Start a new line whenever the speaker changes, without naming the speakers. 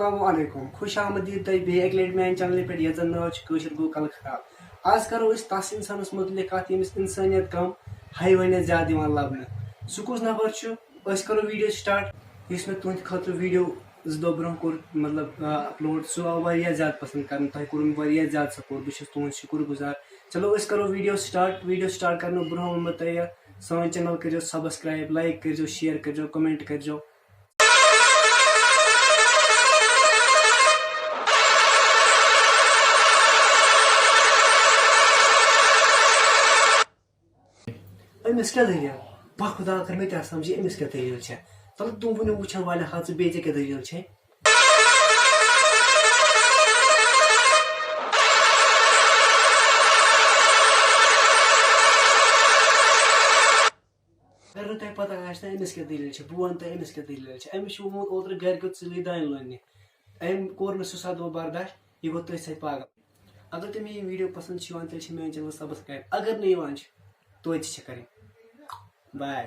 अस्सलामुअलैकुम खुश आमदीद तय बे एक लट मैन चैनल पे ये नाव कशुर गो कलखराब। आज करो तस इंसानस मुतलिक कत यमिस इंसानियत कम हाइवानियत ज्यादा दिवान लबन। सह कुस नफर करो वीडियो स्टार्ट इस मे तुंद खतर वीडियो दो ब्रोह कोर मतलब अपलोड सह आव वारिया ज्यादा पसंद कर तह कोर वारिया ज्यादा सपोर्ट बहुत तुंद शुक्र गुजार। चलो करो वीडियो स्टार्ट कर ब्रोह वो तय सन चैनल कर सब्सक्राइब लाइक कर शेयर कर कमेंट कर। अमिस क्या दलील बा खुदा कर मे क्या समझे अमिस क्या दलील है। चलो तुम वो वुचान वाले हाथ बेचे क्या दलील है। अगर तुम पता अमिस क्या दलील है बह वन तुम अमिस क्या दलील है। अमिस वोमुत ओतर घर गो चली दान लोन अम कोर मे सह सदो बर्दाश्त यह गो तथ सत पागल। अगर तुम ये वीडियो पसंद तेल मेन चैनल सब्सक्राइब अगर नहीं तो कर बाय।